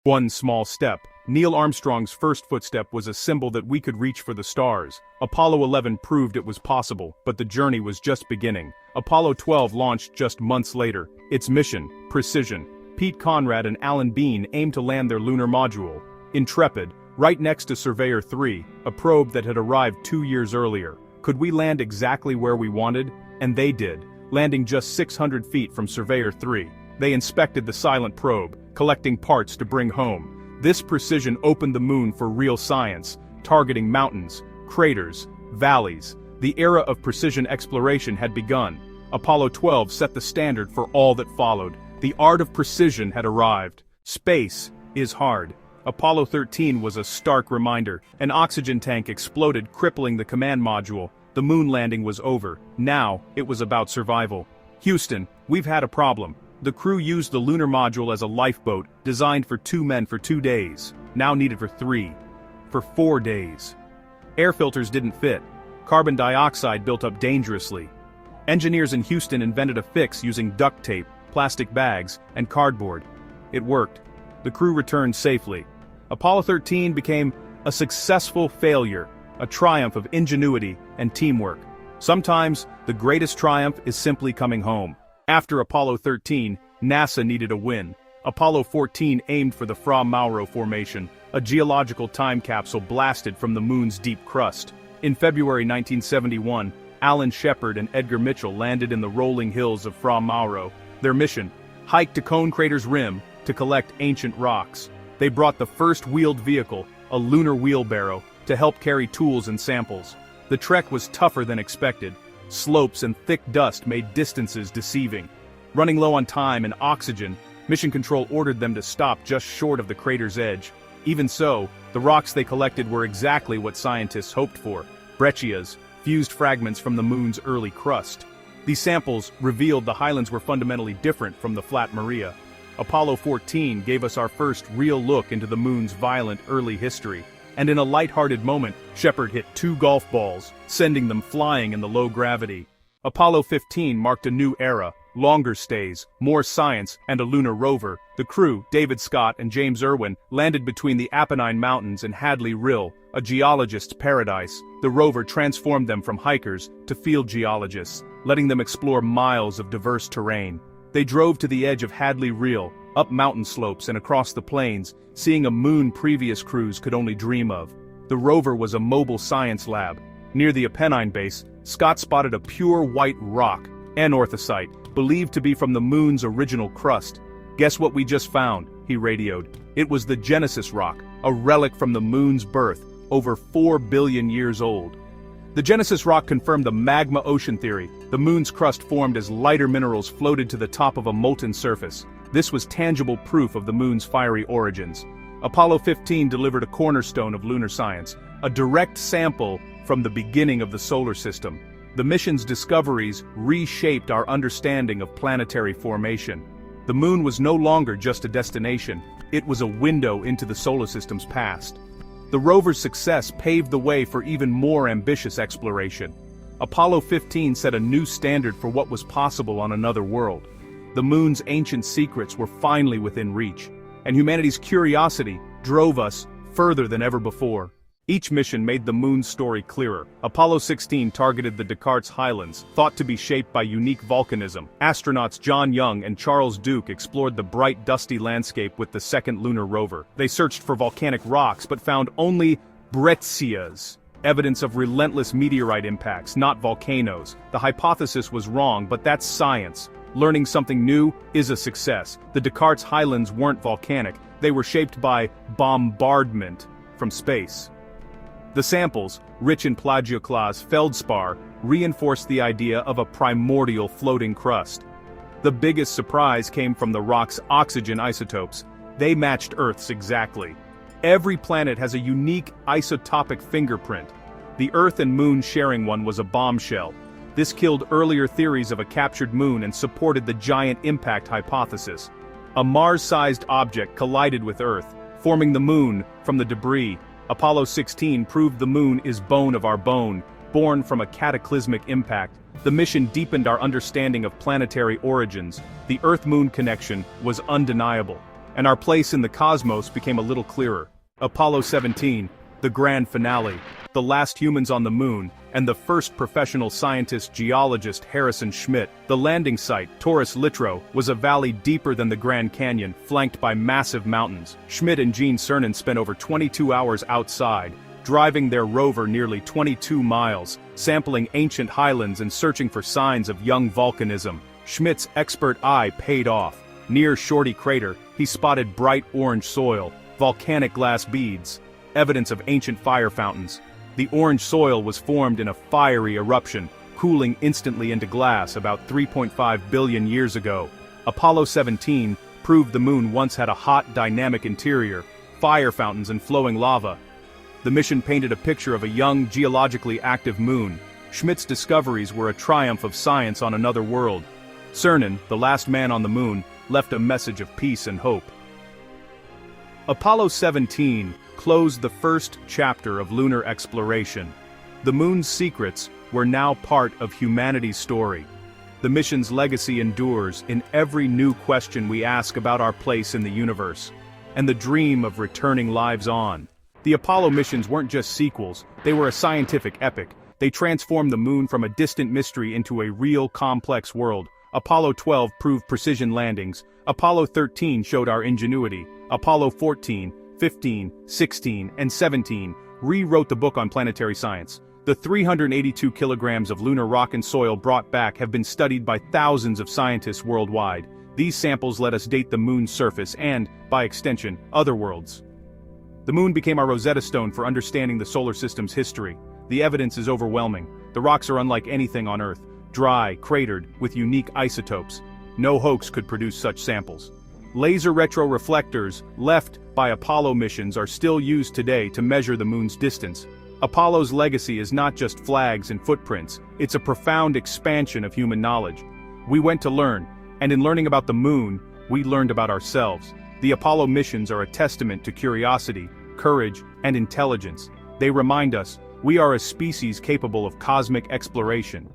One small step. Neil Armstrong's first footstep was a symbol that we could reach for the stars. Apollo 11 proved it was possible, but the journey was just beginning. Apollo 12 launched just months later. Its mission, precision. Pete Conrad and Alan Bean aimed to land their lunar module, Intrepid, right next to Surveyor 3, a probe that had arrived 2 years earlier. Could we land exactly where we wanted? And they did, landing just 600 feet from Surveyor 3. They inspected the silent probe, collecting parts to bring home. This precision opened the moon for real science, targeting mountains, craters, valleys. The era of precision exploration had begun. Apollo 12 set the standard for all that followed. The art of precision had arrived. Space is hard. Apollo 13 was a stark reminder. An oxygen tank exploded, crippling the command module. The moon landing was over. Now, it was about survival. Houston, we've had a problem. The crew used the lunar module as a lifeboat, designed for 2 men for 2 days, now needed for 3. For 4 days. Air filters didn't fit. Carbon dioxide built up dangerously. Engineers in Houston invented a fix using duct tape, plastic bags, and cardboard. It worked. The crew returned safely. Apollo 13 became a successful failure, a triumph of ingenuity and teamwork. Sometimes, the greatest triumph is simply coming home. After Apollo 13, NASA needed a win. Apollo 14 aimed for the Fra Mauro Formation, a geological time capsule blasted from the moon's deep crust. In February 1971, Alan Shepard and Edgar Mitchell landed in the rolling hills of Fra Mauro. Their mission, hike to Cone Crater's rim to collect ancient rocks. They brought the first wheeled vehicle, a lunar wheelbarrow, to help carry tools and samples. The trek was tougher than expected. Slopes and thick dust made distances deceiving. Running low on time and oxygen, Mission Control ordered them to stop just short of the crater's edge. Even so, the rocks they collected were exactly what scientists hoped for: breccias, fused fragments from the moon's early crust. These samples revealed the highlands were fundamentally different from the flat Maria. Apollo 14 gave us our first real look into the moon's violent early history. And in a light-hearted moment, Shepard hit 2 golf balls, sending them flying in the low gravity. Apollo 15 marked a new era, longer stays, more science, and a lunar rover. The crew, David Scott and James Irwin, landed between the Apennine Mountains and Hadley Rill, a geologist's paradise. The rover transformed them from hikers to field geologists, letting them explore miles of diverse terrain. They drove to the edge of Hadley Rill, up mountain slopes and across the plains, seeing a moon previous crews could only dream of. The rover was a mobile science lab. Near the Apennine base, Scott spotted a pure white rock, anorthosite, believed to be from the moon's original crust. "Guess what we just found?" he radioed. It was the Genesis rock, a relic from the moon's birth, over 4 billion years old. The Genesis rock confirmed the magma ocean theory. The moon's crust formed as lighter minerals floated to the top of a molten surface. This was tangible proof of the moon's fiery origins. Apollo 15 delivered a cornerstone of lunar science, a direct sample from the beginning of the solar system. The mission's discoveries reshaped our understanding of planetary formation. The moon was no longer just a destination, it was a window into the solar system's past. The rover's success paved the way for even more ambitious exploration. Apollo 15 set a new standard for what was possible on another world. The moon's ancient secrets were finally within reach, and humanity's curiosity drove us further than ever before. Each mission made the moon's story clearer. Apollo 16 targeted the Descartes Highlands, thought to be shaped by unique volcanism. Astronauts John Young and Charles Duke explored the bright, dusty landscape with the second lunar rover. They searched for volcanic rocks but found only breccias, evidence of relentless meteorite impacts, not volcanoes. The hypothesis was wrong, but that's science. Learning something new is a success. The Descartes Highlands weren't volcanic, they were shaped by bombardment from space. The samples, rich in plagioclase feldspar, reinforced the idea of a primordial floating crust. The biggest surprise came from the rock's oxygen isotopes. They matched Earth's exactly. Every planet has a unique isotopic fingerprint. The Earth and Moon sharing one was a bombshell. This killed earlier theories of a captured moon and supported the giant impact hypothesis. A Mars-sized object collided with Earth, forming the moon from the debris. Apollo 16 proved the moon is bone of our bone, born from a cataclysmic impact. The mission deepened our understanding of planetary origins. The Earth-Moon connection was undeniable. and our place in the cosmos became a little clearer. Apollo 17, the grand finale, the last humans on the moon, and the first professional scientist geologist Harrison Schmitt. The landing site, Taurus Littrow, was a valley deeper than the Grand Canyon, flanked by massive mountains. Schmitt and Gene Cernan spent over 22 hours outside, driving their rover nearly 22 miles, sampling ancient highlands and searching for signs of young volcanism. Schmidt's expert eye paid off. Near Shorty Crater, he spotted bright orange soil, volcanic glass beads, evidence of ancient fire fountains. The orange soil was formed in a fiery eruption, cooling instantly into glass about 3.5 billion years ago. Apollo 17 proved the moon once had a hot, dynamic interior, fire fountains and flowing lava. The mission painted a picture of a young, geologically active moon. Schmidt's discoveries were a triumph of science on another world. Cernan, the last man on the moon, left a message of peace and hope. Apollo 17 closed the first chapter of lunar exploration. The moon's secrets were now part of humanity's story. The mission's legacy endures in every new question we ask about our place in the universe, and the dream of returning lives on. The Apollo missions weren't just sequels, they were a scientific epic. They transformed the moon from a distant mystery into a real, complex world. Apollo 12 proved precision landings. Apollo 13 showed our ingenuity. Apollo 14, 15, 16, and 17 rewrote the book on planetary science. The 382 kilograms of lunar rock and soil brought back have been studied by thousands of scientists worldwide. These samples let us date the moon's surface and, by extension, other worlds. The moon became our Rosetta Stone for understanding the solar system's history. The evidence is overwhelming. The rocks are unlike anything on Earth, dry, cratered, with unique isotopes. No hoax could produce such samples. Laser retroreflectors, left by Apollo missions, are still used today to measure the moon's distance. Apollo's legacy is not just flags and footprints, it's a profound expansion of human knowledge. We went to learn, and in learning about the moon, we learned about ourselves. The Apollo missions are a testament to curiosity, courage, and intelligence. They remind us, we are a species capable of cosmic exploration.